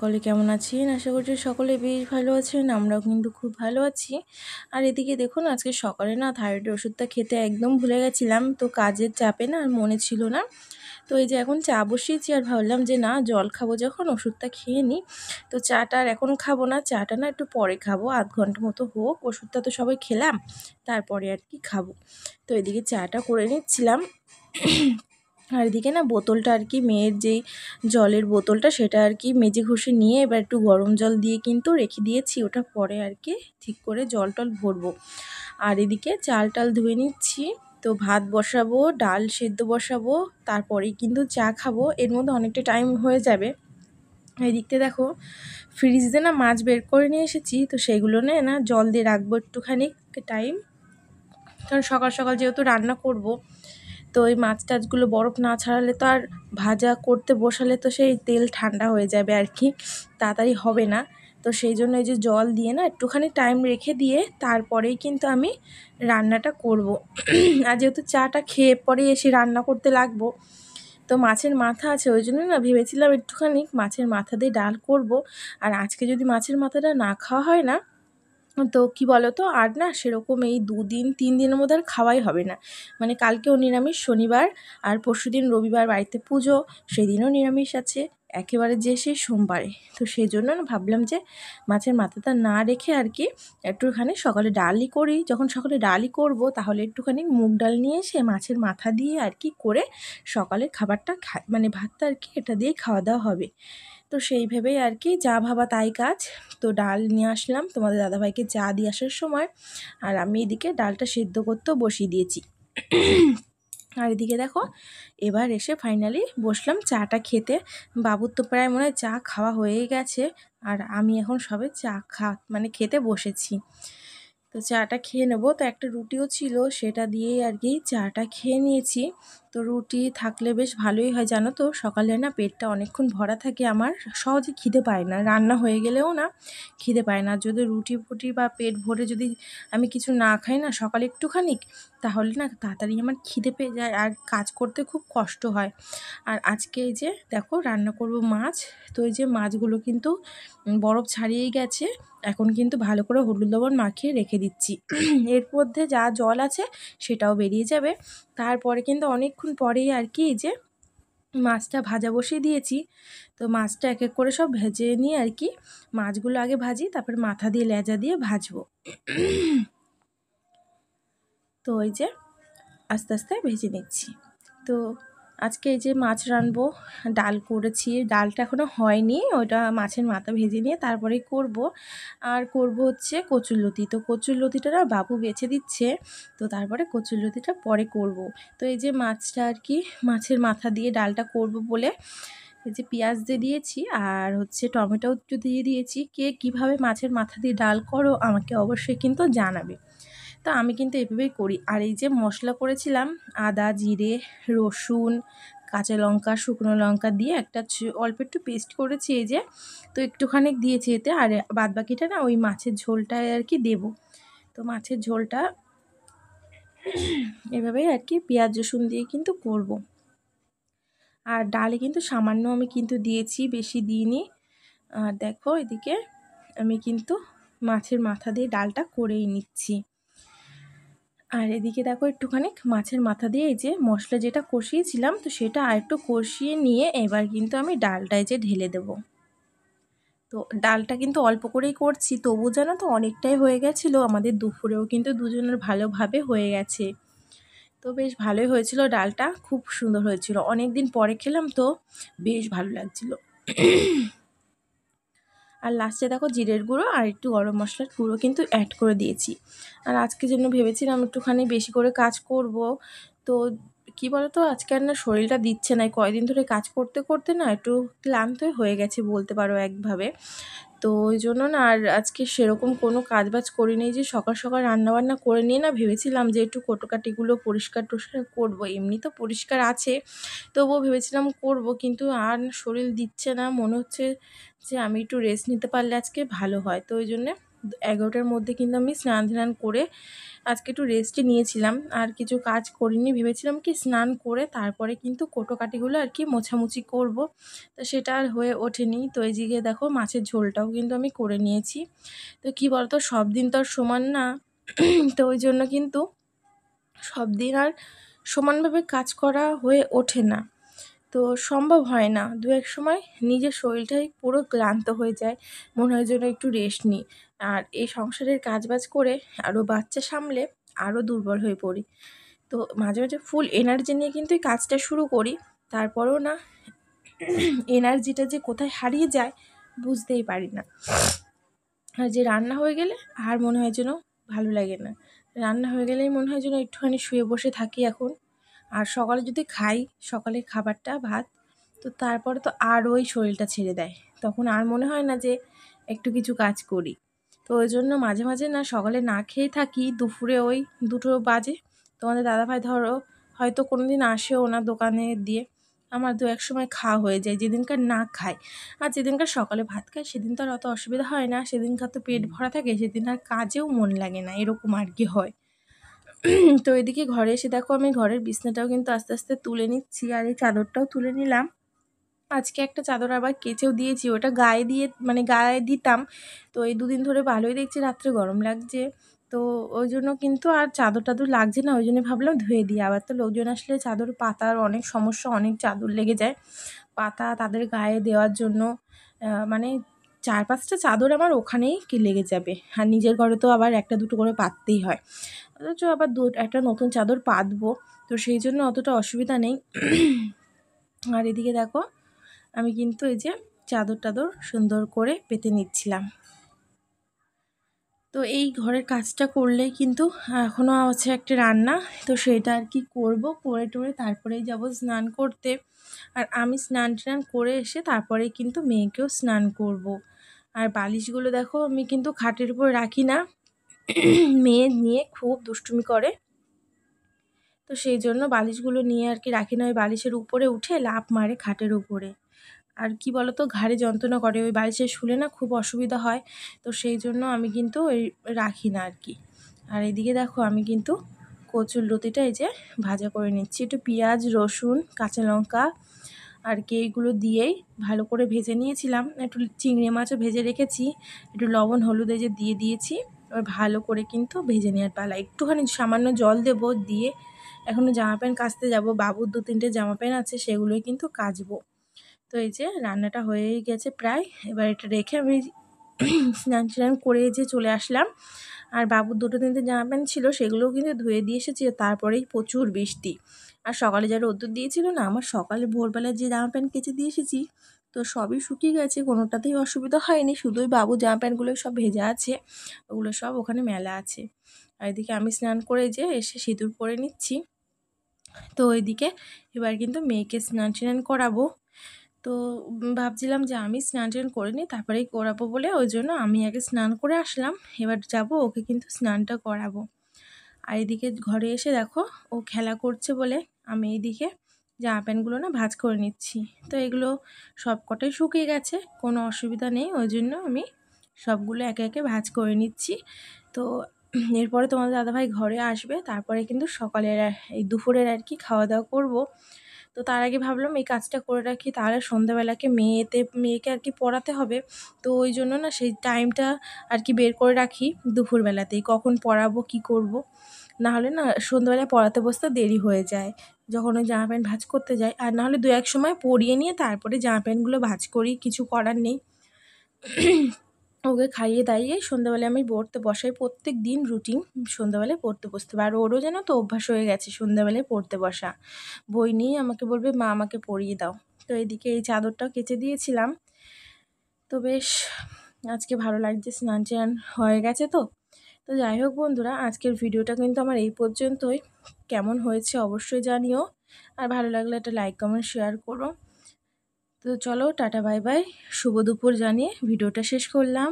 সকলে কেমন আছেন? আশা করছি সকলে বেশ ভালো আছেন। আমরাও কিন্তু খুব ভালো আছি। আর এদিকে দেখুন আজকে সকালে না থাইরয়েডের ওষুধটা খেতে একদম ভুলে গেছিলাম। তো কাজের চাপে না আর মনে ছিল না। তো এই যে এখন চা বসিয়েছি আর ভাবলাম যে না জল খাবো যখন ওষুধটা খেয়ে নিই। তো চাটা আর এখন খাবো না, চাটা না একটু পরে খাবো। আধ ঘন্টা মতো হোক, ওষুধটা তো সবাই খেলাম, তারপরে আর কি খাবো। তো এদিকে চাটা করে নিচ্ছিলাম। আর এদিকে না বোতলটা আর কি মেয়ের যেই জলের বোতলটা সেটা আর কি মেজে ঘষে নিয়ে এবার একটু গরম জল দিয়ে কিন্তু রেখে দিয়েছি, ওটা পরে আর কি ঠিক করে জল টল ভরবো। আর এদিকে চাল টাল ধুয়ে নিচ্ছি। তো ভাত বসাবো, ডাল সেদ্ধ বসাবো, তারপরেই কিন্তু চা খাবো। এর মধ্যে অনেকটা টাইম হয়ে যাবে। এদিকতে দেখো ফ্রিজে না মাছ বের করে নিয়ে এসেছি, তো সেইগুলো না জল দিয়ে রাখবো একটুখানি টাইম, কারণ সকাল সকাল যেহেতু রান্না করব। তো এই মাছ টাছগুলো বরফ না ছাড়ালে তো আর ভাজা করতে বসালে তো সেই তেল ঠান্ডা হয়ে যাবে আর কি, তাড়াতাড়ি হবে না। তো সেই জন্য এই যে জল দিয়ে না একটুখানি টাইম রেখে দিয়ে তারপরেই কিন্তু আমি রান্নাটা করব। আর যেহেতু চাটা খেয়ে পরে এসে রান্না করতে লাগবো, তো মাছের মাথা আছে ওই জন্য না ভেবেছিলাম একটুখানি মাছের মাথা দিয়ে ডাল করব। আর আজকে যদি মাছের মাথাটা না খাওয়া হয় না, তো কি বলো তো আর না সেরকম এই 2-3 দিনের মধ্যে আর খাওয়াই হবে না। মানে কালকেও নিরামিষ, শনিবার, আর পরশুদিন রবিবার বাড়িতে পুজো, সেদিনও নিরামিষ আছে, একেবারে যে সেই সোমবারে। তো সেই জন্য না ভাবলাম যে মাছের মাথাটা না রেখে আর কি একটুখানি সকালে ডালই করি। যখন সকালে ডালই করব তাহলে একটুখানি মুগ ডাল নিয়ে এসে মাছের মাথা দিয়ে আর কি করে সকালের খাবারটা মানে ভাতটা আর কি এটা দিয়েই খাওয়া দাওয়া হবে। তো সেই ভেবেই আর কি যা ভাবা তাই কাজ। তো ডাল নিয়ে আসলাম তোমাদের দাদাভাইকে চা দিয়ে আসার সময়, আর আমি এদিকে ডালটা সেদ্ধ করতেও বসিয়ে দিয়েছি। আর এদিকে দেখো এবার এসে ফাইনালি বসলাম চাটা খেতে। বাবুর তো প্রায় মনে হয় চা খাওয়া হয়েই গেছে, আর আমি এখন সবে চা মানে খেতে বসেছি। তো চাটা খেয়ে নেবো। তো একটা রুটিও ছিল, সেটা দিয়েই আর কি চাটা খেয়ে নিয়েছি। তো রুটি থাকলে বেশ ভালোই হয় জানো তো, সকালে না পেটটা অনেকক্ষণ ভরা থাকে, আমার সহজে খিদে পায় না, রান্না হয়ে গেলেও না খিদে পায় না। যদি রুটি ফুটি বা পেট ভরে যদি আমি কিছু না খাই না সকালে একটুখানি, তাহলে না তাড়াতাড়ি আমার খিদে পেয়ে যায় আর কাজ করতে খুব কষ্ট হয়। আর আজকে এই যে দেখো রান্না করব মাছ। তো এই যে মাছগুলো কিন্তু বরফ ছাড়িয়েই গেছে, এখন কিন্তু ভালো করে হলুদ লবণ মাখিয়ে রেখে দিচ্ছি। এর মধ্যে যা জল আছে সেটাও বেরিয়ে যাবে। তারপরে কিন্তু অনেকক্ষণ পরেই আর কি এই যে মাছটা ভাজা বসিয়ে দিয়েছি। তো মাছটা এক এক করে সব ভেজে নিয়ে আর কি, মাছগুলো আগে ভাজি, তারপর মাথা দিয়ে লেজা দিয়ে ভাজবো। তো এই যে আস্তে আস্তে ভেজে নিচ্ছি। তো আজকে এই যে মাছ রানবো, ডাল করেছি, ডালটা এখনও হয়নি, ওটা মাছের মাথা ভেজে নিয়ে তারপরেই করব। আর করব হচ্ছে কচুরলতি। তো কচুরলতিটা না বাবু বেছে দিচ্ছে, তো তারপরে কচুরলতিটা পরে করব। তো এই যে মাছটা আর কি মাছের মাথা দিয়ে ডালটা করব বলে এই যে পেঁয়াজ দিয়ে দিয়েছি, আর হচ্ছে টমেটোও একটু দিয়ে দিয়েছি। কে কীভাবে মাছের মাথা দিয়ে ডাল করো আমাকে অবশ্যই কিন্তু জানাবে। তো আমি কিন্তু এভাবেই করি। আর এই যে মশলা করেছিলাম আদা, জিরে, রসুন, কাঁচা লঙ্কা, শুকনো লঙ্কা দিয়ে একটা অল্প একটু পেস্ট করেছি এই যে, তো একটুখানি দিয়েছি এতে। আর বাদবাকিটা না ওই মাছের ঝোলটায় আর কি দেবো। তো মাছের ঝোলটা এভাবেই আর কি পেঁয়াজ রসুন দিয়ে কিন্তু করব। আর ডালে কিন্তু সামান্য আমি কিন্তু দিয়েছি, বেশি দিইনি। আর দেখো এদিকে আমি কিন্তু মাছের মাথা দিয়ে ডালটা করেই নিচ্ছি। আর এদিকে দেখো একটুখানি মাছের মাথা দিয়ে এই যে মশলা যেটা কষিয়েছিলাম, তো সেটা আর একটু কষিয়ে নিয়ে এবার কিন্তু আমি ডালটায় যে ঢেলে দেব। তো ডালটা কিন্তু অল্প করেই করছি, তবু জানো তো অনেকটাই হয়ে গেছিলো, আমাদের দুপুরেও কিন্তু দুজনের ভালোভাবে হয়ে গেছে। তো বেশ ভালোই হয়েছিল, ডালটা খুব সুন্দর হয়েছিল, অনেক দিন পরে খেলাম তো বেশ ভালো লাগছিলো। আর লাস্টে দেখো জিরের গুঁড়ো আর একটু গরম মশলার গুঁড়ো কিন্তু অ্যাড করে দিয়েছি। আর আজকে জন্য ভেবেছিলাম একটুখানি বেশি করে কাজ করব। তো কি বলতো আজকে আর না শরীরটা দিচ্ছে না, কয়দিন ধরে কাজ করতে করতে না একটু ক্লান্তই হয়ে গেছে বলতে পারো একভাবে। তো ওই জন্য না আর আজকে সেরকম কোনো কাজবাজ করিনি। যে সকাল সকাল রান্নাবান্না করে নিয়ে না ভেবেছিলাম যে একটু কোটোকাটিগুলো পরিষ্কার টরিষ্কার করবো, এমনি তো পরিষ্কার আছে, তবুও ভেবেছিলাম করব, কিন্তু আর শরীর দিচ্ছে না, মনে হচ্ছে যে আমি একটু রেস্ট নিতে পারলে আজকে ভালো হয়। তো ওই জন্যে 11টার মধ্যে কিন্তু আমি স্নান ধান করে আজকে একটু রেস্টে নিয়েছিলাম, আর কিছু কাজ করিনি। ভেবেছিলাম কি স্নান করে তারপরে কিন্তু কোটোকাটিগুলো আর কি মোছামুছি করব, তো সেটা আর হয়ে ওঠেনি। তো এই দিকে দেখো মাছের ঝোলটাও কিন্তু আমি করে নিয়েছি। তো কী বলতো, সব দিন তো আর সমান না, তো ওই জন্য কিন্তু সব দিন আর সমানভাবে কাজ করা হয়ে ওঠে না, তো সম্ভব হয় না। দু এক সময় নিজের শরীরটাই পুরো ক্লান্ত হয়ে যায়, মনে হয় যেন একটু রেস্ট নিই। আর এই সংসারের কাজবাজ করে আরও বাচ্চা সামলে আরও দুর্বল হয়ে পড়ি। তো মাঝে মাঝে ফুল এনার্জি নিয়ে কিন্তু এই কাজটা শুরু করি, তারপরেও না এনার্জিটা যে কোথায় হারিয়ে যায় বুঝতেই পারি না। আর যে রান্না হয়ে গেলে আর মনে হয় যেন ভালো লাগে না, রান্না হয়ে গেলেই মনে হয় যেন একটুখানি শুয়ে বসে থাকি এখন। আর সকালে যদি খাই সকালের খাবারটা ভাত, তো তারপরে তো আর ওই শরীরটা ছেড়ে দেয়, তখন আর মনে হয় না যে একটু কিছু কাজ করি। তো ওই জন্য মাঝে মাঝে না সকালে না খেয়ে থাকি, দুপুরে ওই 2টো বাজে। তোমাদের দাদাভাই ধরো হয়তো কোনো দিন আসেও না দোকানে দিয়ে, আমার দু এক সময় খাওয়া হয়ে যায় যেদিনকার না খাই। আর যেদিনকার সকালে ভাত খাই সেদিন তো আর অত অসুবিধা হয় না, সেদিনকার তো পেট ভরা থাকে, সেদিন আর কাজেও মন লাগে না, এরকম আর কি হয়। তো এদিকে ঘরে এসে দেখো আমি ঘরের বিছনাটাও কিন্তু আস্তে আস্তে তুলে নিচ্ছি, আর এই চাদরটাও তুলে নিলাম। আজকে একটা চাদর আবার কেচেও দিয়েছি, ওটা গায়ে দিয়ে মানে গায়ে দিতাম, তো এই 2 দিন ধরে ভালোই দেখছি রাত্রে গরম লাগছে, তো ওই জন্য কিন্তু আর চাদর টাদর লাগছে না, ওই জন্য ভাবলাম ধুয়ে দিই। আবার তো লোকজন আসলে চাদর পাতার অনেক সমস্যা, অনেক চাদর লেগে যায় পাতা তাদের গায়ে দেওয়ার জন্য, মানে 4-5টা চাদর আমার ওখানেই কি লেগে যাবে। আর নিজের ঘরে তো আবার 1-2টো করে পাততেই হয়, অথচ আবার একটা নতুন চাদর পাতবো, তো সেই জন্য অতটা অসুবিধা নেই। আর এদিকে দেখো আমি কিন্তু এই যে চাদর টাদর সুন্দর করে পেতে নিচ্ছিলাম। তো এই ঘরের কাজটা করলে কিন্তু এখনও আছে একটা রান্না, তো সেটা আর কি করব, করে টোরে তারপরেই যাব স্নান করতে। আর আমি স্নান টান করে এসে তারপরে কিন্তু মেয়েকেও স্নান করব। আর বালিশগুলো দেখো আমি কিন্তু খাটের উপর রাখি না, মেয়ে নিয়ে খুব দুষ্টুমি করে, তো সেই জন্য বালিশগুলো নিয়ে আর কি রাখি না, ওই বালিশের উপরে উঠে লাফ মারে খাটের উপরে। আর কি বলতো, ঘাড়ে যন্ত্রণা করে, ওই বালিশে শুলে না খুব অসুবিধা হয়, তো সেই জন্য আমি কিন্তু ওই রাখি না আর কি। আর এদিকে দেখো আমি কিন্তু কচুর লতিটা এই যে ভাজা করে নিচ্ছি, একটু পেঁয়াজ রসুন কাঁচা লঙ্কা আর কি এইগুলো দিয়েই ভালো করে ভেজে নিয়েছিলাম, একটু চিংড়ি মাছও ভেজে রেখেছি, একটু লবণ হলুদ এই যে দিয়ে দিয়েছি। এবার ভালো করে কিন্তু ভেজে নেওয়ার পালা, একটুখানি সামান্য জল দেবো, দিয়ে এখনও জামা প্যান্ট কাচতে যাব, বাবুর 2-3টে জামা প্যান্ট আছে সেগুলোই কিন্তু কাচবো। তো এই যে রান্নাটা হয়েই গেছে প্রায়, এবার এটা রেখে আমি স্নান টান করে যে চলে আসলাম। আর বাবুর 2-3টে জামা প্যান্ট ছিল সেগুলোও কিন্তু ধুয়ে দিয়ে এসেছি, তারপরেই প্রচুর বৃষ্টি। আর সকালে যা রোদ্দুর দিয়েছিল না, আমার সকালে ভোরবেলায় যে জামা প্যান্ট কেচে দিয়ে এসেছি তো সবই শুকিয়ে গেছে, কোনোটাতেই অসুবিধা হয়নি, শুধুই বাবুর জামা প্যান্টগুলো সব ভেজা আছে, ওগুলো সব ওখানে মেলা আছে। আর এদিকে আমি স্নান করে যে এসে সিঁদুর পরে নিচ্ছি। তো ওইদিকে এবার কিন্তু মেয়েকে স্নান টান করাবো, তো ভাবছিলাম যে আমি স্নান টান করে নিই তারপরেই করাবো বলে, ওই জন্য আমি আগে স্নান করে আসলাম, এবার যাব ওকে কিন্তু স্নানটা করাবো। আর এদিকে ঘরে এসে দেখো ও খেলা করছে বলে আমি এইদিকে জামা প্যান্টগুলো না ভাঁজ করে নিচ্ছি। তো এগুলো সব কটাই শুকিয়ে গেছে, কোনো অসুবিধা নেই, ওই জন্য আমি সবগুলো একে একে ভাঁজ করে নিচ্ছি। তো এরপরে তোমাদের দাদাভাই ঘরে আসবে, তারপরে কিন্তু সকালের এই দুপুরের আর কি খাওয়া দাওয়া করব। তো তার আগে ভাবলাম এই কাজটা করে রাখি, তাহলে সন্ধ্যাবেলাকে মেয়েকে আর কি পড়াতে হবে, তো ওই জন্য না সেই টাইমটা আর কি বের করে রাখি দুপুরবেলাতেই, কখন পড়াবো কি করব। না হলে না সন্ধ্যাবেলায় পড়াতে বসতে দেরি হয়ে যায় যখন ওই জামা প্যান্ট ভাঁজ করতে যাই, আর নাহলে 2-1 সময় পরিয়ে নিয়ে তারপরে জামা প্যান্টগুলো ভাঁজ করি, কিছু করার নেই। ওকে খাইয়ে দাইয়ে সন্ধ্যাবেলায় আমি পড়তে বসাই, প্রত্যেক দিন রুটিন সন্ধ্যাবেলায় পড়তে বসতে হবে। আর ওরও যেন তো অভ্যাস হয়ে গেছে সন্ধ্যাবেলায় পড়তে বসা, বই নিয়ে আমাকে বলবে মা আমাকে পড়িয়ে দাও। তো এদিকে এই চাদরটাও কেচে দিয়েছিলাম, তো বেশ আজকে ভালো লাগছে, স্নান টান হয়ে গেছে। তো তো যাই হোক বন্ধুরা, আজকের ভিডিওটা কিন্তু আমার এই পর্যন্তই, কেমন হয়েছে অবশ্যই জানিও, আর ভালো লাগলে একটা লাইক কমেন্ট শেয়ার করো। তো চলো টাটা বাই বাই, শুভ দুপুর জানিয়ে ভিডিওটা শেষ করলাম।